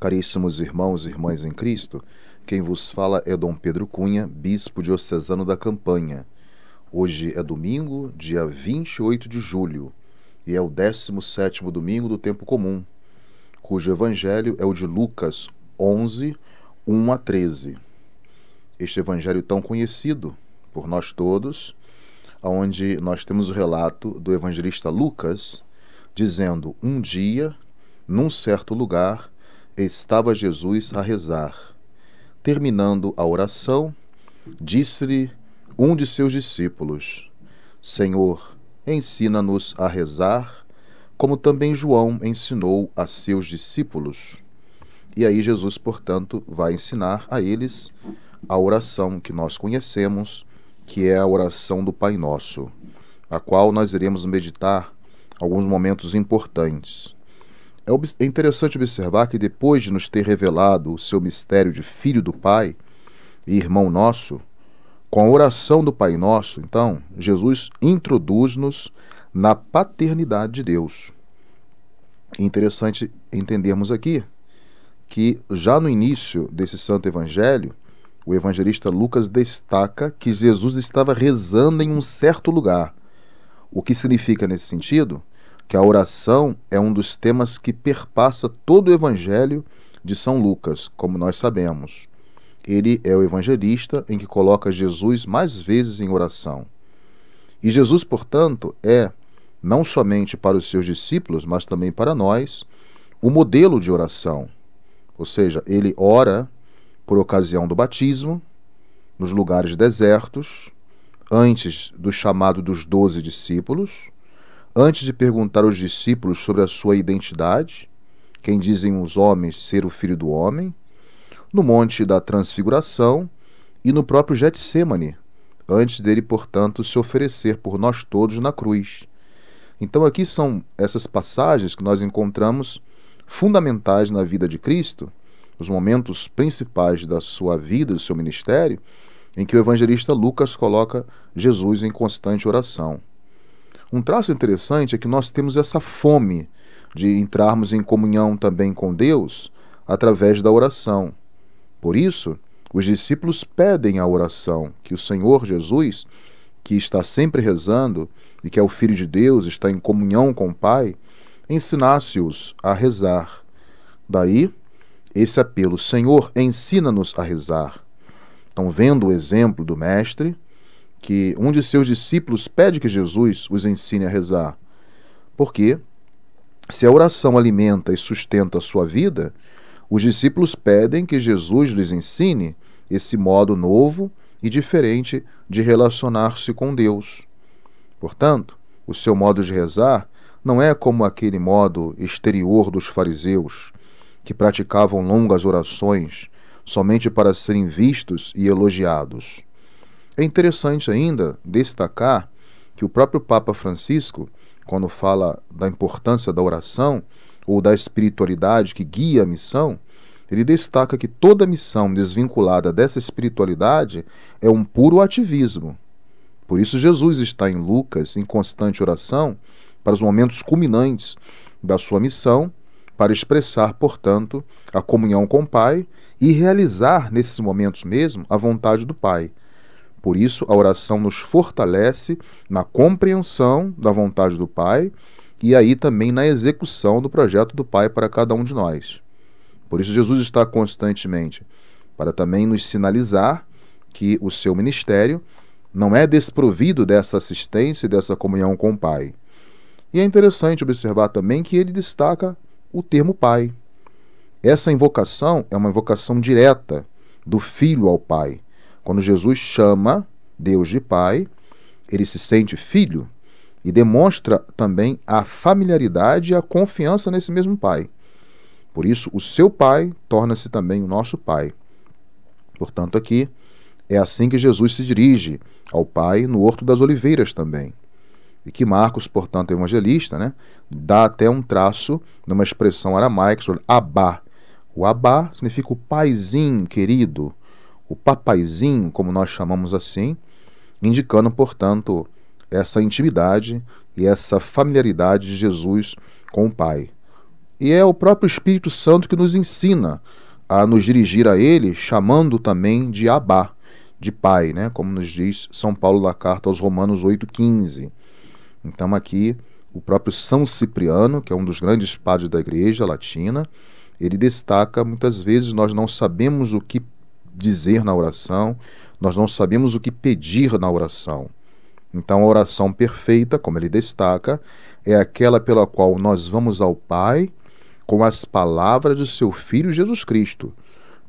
Caríssimos irmãos e irmãs em Cristo, quem vos fala é Dom Pedro Cunha, bispo diocesano da Campanha. Hoje é domingo, dia 28 de julho, e é o 17º domingo do tempo comum, cujo evangelho é o de Lucas 11, 1 a 13. Este evangelho tão conhecido por nós todos, onde nós temos o relato do evangelista Lucas, dizendo: um dia, num certo lugar, estava Jesus a rezar. Terminando a oração, disse-lhe um de seus discípulos: Senhor, ensina-nos a rezar, como também João ensinou a seus discípulos. E aí Jesus, portanto, vai ensinar a eles a oração que nós conhecemos, que é a oração do Pai Nosso, a qual nós iremos meditar alguns momentos importantes. É interessante observar que depois de nos ter revelado o seu mistério de Filho do Pai e Irmão Nosso, com a oração do Pai Nosso, então, Jesus introduz-nos na paternidade de Deus. É interessante entendermos aqui que já no início desse Santo Evangelho, o evangelista Lucas destaca que Jesus estava rezando em um certo lugar. O que significa nesse sentido? Que a oração é um dos temas que perpassa todo o Evangelho de São Lucas, como nós sabemos. Ele é o evangelista em que coloca Jesus mais vezes em oração. E Jesus, portanto, é, não somente para os seus discípulos, mas também para nós, o modelo de oração. Ou seja, ele ora por ocasião do batismo, nos lugares desertos, antes do chamado dos 12 discípulos, antes de perguntar aos discípulos sobre a sua identidade, quem dizem os homens ser o Filho do Homem, no Monte da Transfiguração e no próprio Getsêmani, antes dele, portanto, se oferecer por nós todos na cruz. Então aqui são essas passagens que nós encontramos fundamentais na vida de Cristo, os momentos principais da sua vida, do seu ministério, em que o evangelista Lucas coloca Jesus em constante oração. Um traço interessante é que nós temos essa fome de entrarmos em comunhão também com Deus através da oração. Por isso, os discípulos pedem a oração, que o Senhor Jesus, que está sempre rezando e que é o Filho de Deus, está em comunhão com o Pai, ensinasse-os a rezar. Daí, esse apelo: Senhor, ensina-nos a rezar. Então, vendo o exemplo do Mestre, que um de seus discípulos pede que Jesus os ensine a rezar. Porque, se a oração alimenta e sustenta a sua vida, os discípulos pedem que Jesus lhes ensine esse modo novo e diferente de relacionar-se com Deus. Portanto, o seu modo de rezar não é como aquele modo exterior dos fariseus, que praticavam longas orações somente para serem vistos e elogiados. É interessante ainda destacar que o próprio Papa Francisco, quando fala da importância da oração ou da espiritualidade que guia a missão, ele destaca que toda missão desvinculada dessa espiritualidade é um puro ativismo. Por isso Jesus está em Lucas em constante oração para os momentos culminantes da sua missão, para expressar, portanto, a comunhão com o Pai e realizar nesses momentos mesmo a vontade do Pai. Por isso, a oração nos fortalece na compreensão da vontade do Pai e aí também na execução do projeto do Pai para cada um de nós. Por isso, Jesus está constantemente para também nos sinalizar que o seu ministério não é desprovido dessa assistência e dessa comunhão com o Pai. E é interessante observar também que ele destaca o termo Pai. Essa invocação é uma invocação direta do Filho ao Pai. Quando Jesus chama Deus de Pai, ele se sente filho e demonstra também a familiaridade e a confiança nesse mesmo Pai. Por isso, o seu Pai torna-se também o nosso Pai. Portanto, aqui é assim que Jesus se dirige ao Pai no Horto das Oliveiras também. E que Marcos, portanto, evangelista, dá até um traço numa expressão aramaica sobre Abá. O Abá significa o paizinho querido, o papaizinho, como nós chamamos assim, indicando, portanto, essa intimidade e essa familiaridade de Jesus com o Pai. E é o próprio Espírito Santo que nos ensina a nos dirigir a Ele, chamando também de Abá, de Pai, né? Como nos diz São Paulo na carta aos Romanos 8,15. Então aqui o próprio São Cipriano, que é um dos grandes padres da Igreja Latina, ele destaca, muitas vezes nós não sabemos o que dizer na oração, nós não sabemos o que pedir na oração. Então a oração perfeita, como ele destaca, é aquela pela qual nós vamos ao Pai com as palavras de seu Filho Jesus Cristo.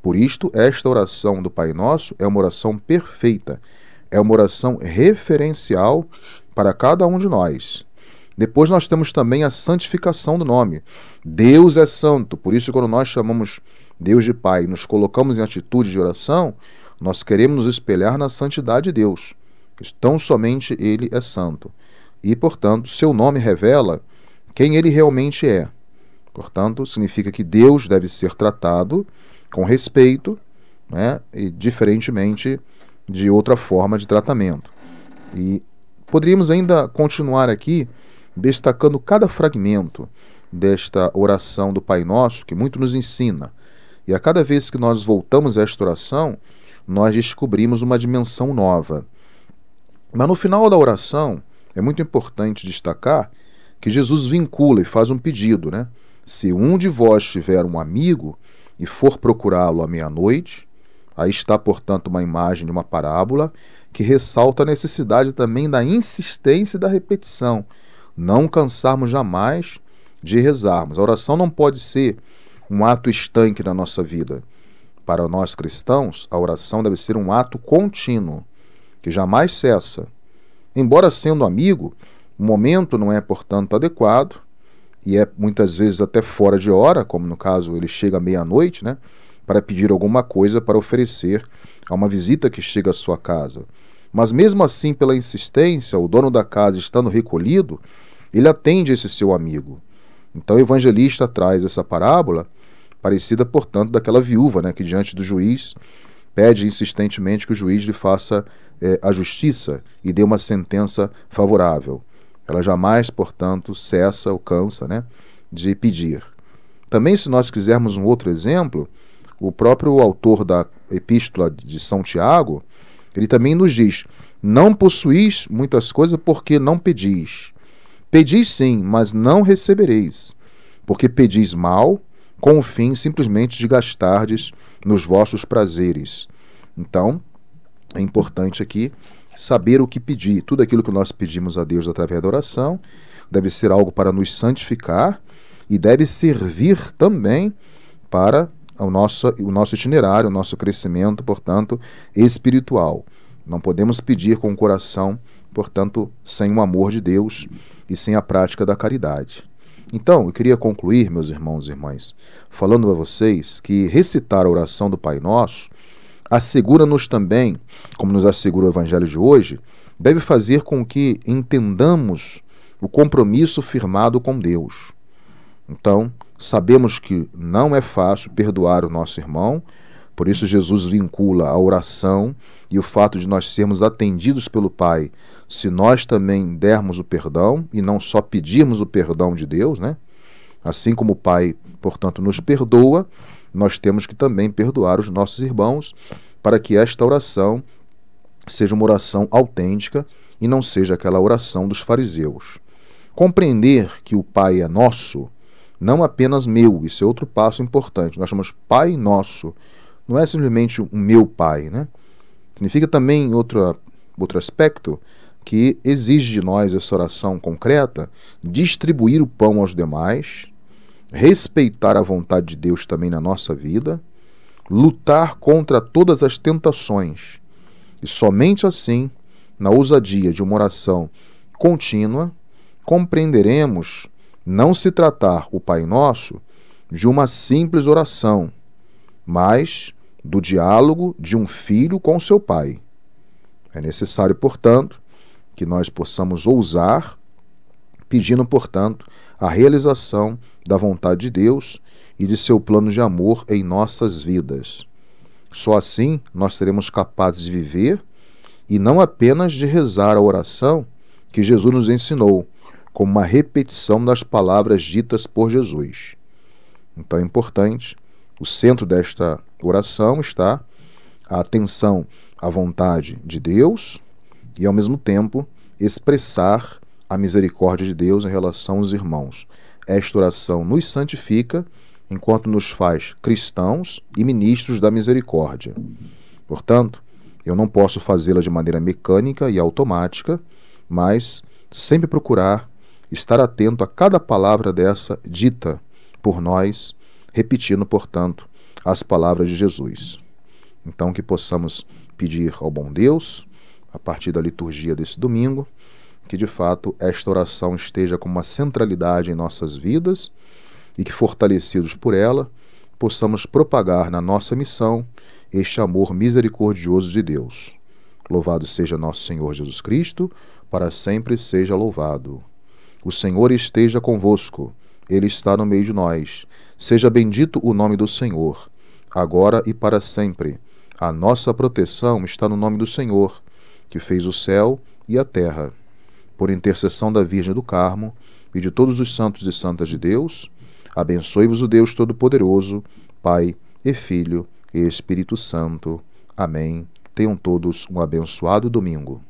Por isto, esta oração do Pai Nosso é uma oração perfeita, é uma oração referencial para cada um de nós. Depois nós temos também a santificação do nome. Deus é santo, por isso quando nós chamamos Deus de Pai e nos colocamos em atitude de oração, nós queremos nos espelhar na santidade de Deus. Tão somente Ele é santo. E, portanto, seu nome revela quem Ele realmente é. Portanto, significa que Deus deve ser tratado com respeito, né, e diferentemente de outra forma de tratamento. E poderíamos ainda continuar aqui destacando cada fragmento desta oração do Pai Nosso, que muito nos ensina. E a cada vez que nós voltamos a esta oração, nós descobrimos uma dimensão nova. Mas no final da oração, é muito importante destacar que Jesus vincula e faz um pedido, né? Se um de vós tiver um amigo e for procurá-lo à meia-noite, aí está, portanto, uma imagem de uma parábola que ressalta a necessidade também da insistência e da repetição. Não cansarmos jamais de rezarmos. A oração não pode ser um ato estanque na nossa vida. Para nós cristãos, a oração deve ser um ato contínuo, que jamais cessa. Embora sendo amigo, o momento não é, portanto, adequado, e é muitas vezes até fora de hora, como no caso ele chega à meia-noite, né, para pedir alguma coisa para oferecer a uma visita que chega à sua casa. Mas mesmo assim, pela insistência, o dono da casa estando recolhido, ele atende esse seu amigo. Então o evangelista traz essa parábola, parecida, portanto, daquela viúva, né, que diante do juiz pede insistentemente que o juiz lhe faça a justiça e dê uma sentença favorável. Ela jamais, portanto, cessa ou cansa, né, de pedir. Também, se nós quisermos um outro exemplo, o próprio autor da Epístola de São Tiago, ele também nos diz: não possuís muitas coisas porque não pedis. Pedis sim, mas não recebereis, porque pedis mal, com o fim simplesmente de gastardes nos vossos prazeres. Então, é importante aqui saber o que pedir. Tudo aquilo que nós pedimos a Deus através da oração deve ser algo para nos santificar e deve servir também para o nosso itinerário, o nosso crescimento, portanto, espiritual. Não podemos pedir com o coração, portanto, sem o amor de Deus e sem a prática da caridade. Então, eu queria concluir, meus irmãos e irmãs, falando a vocês que recitar a oração do Pai Nosso assegura-nos também, como nos assegura o Evangelho de hoje, deve fazer com que entendamos o compromisso firmado com Deus. Então, sabemos que não é fácil perdoar o nosso irmão, por isso Jesus vincula a oração e o fato de nós sermos atendidos pelo Pai, se nós também dermos o perdão e não só pedirmos o perdão de Deus, né? Assim como o Pai, portanto, nos perdoa, nós temos que também perdoar os nossos irmãos para que esta oração seja uma oração autêntica e não seja aquela oração dos fariseus. Compreender que o Pai é nosso, não apenas meu, isso é outro passo importante. Nós chamamos Pai Nosso, não é simplesmente o meu Pai, né? Significa também outro aspecto que exige de nós essa oração concreta, distribuir o pão aos demais, respeitar a vontade de Deus também na nossa vida, lutar contra todas as tentações. E somente assim, na ousadia de uma oração contínua, compreenderemos não se tratar o Pai Nosso de uma simples oração, mas do diálogo de um filho com seu pai. É necessário, portanto, que nós possamos ousar, pedindo, portanto, a realização da vontade de Deus e de seu plano de amor em nossas vidas. Só assim nós seremos capazes de viver e não apenas de rezar a oração que Jesus nos ensinou, como uma repetição das palavras ditas por Jesus. Então é importante, o centro desta oração está a atenção à vontade de Deus e, ao mesmo tempo, expressar a misericórdia de Deus em relação aos irmãos. Esta oração nos santifica, enquanto nos faz cristãos e ministros da misericórdia. Portanto, eu não posso fazê-la de maneira mecânica e automática, mas sempre procurar estar atento a cada palavra dessa dita por nós, repetindo, portanto, as palavras de Jesus. Então, que possamos pedir ao bom Deus, a partir da liturgia desse domingo, que de fato esta oração esteja com uma centralidade em nossas vidas e que, fortalecidos por ela, possamos propagar na nossa missão este amor misericordioso de Deus. Louvado seja nosso Senhor Jesus Cristo, para sempre seja louvado. O Senhor esteja convosco, Ele está no meio de nós. Seja bendito o nome do Senhor, agora e para sempre. A nossa proteção está no nome do Senhor, que fez o céu e a terra. Por intercessão da Virgem do Carmo e de todos os santos e santas de Deus, abençoe-vos o Deus Todo-Poderoso, Pai e Filho e Espírito Santo. Amém. Tenham todos um abençoado domingo.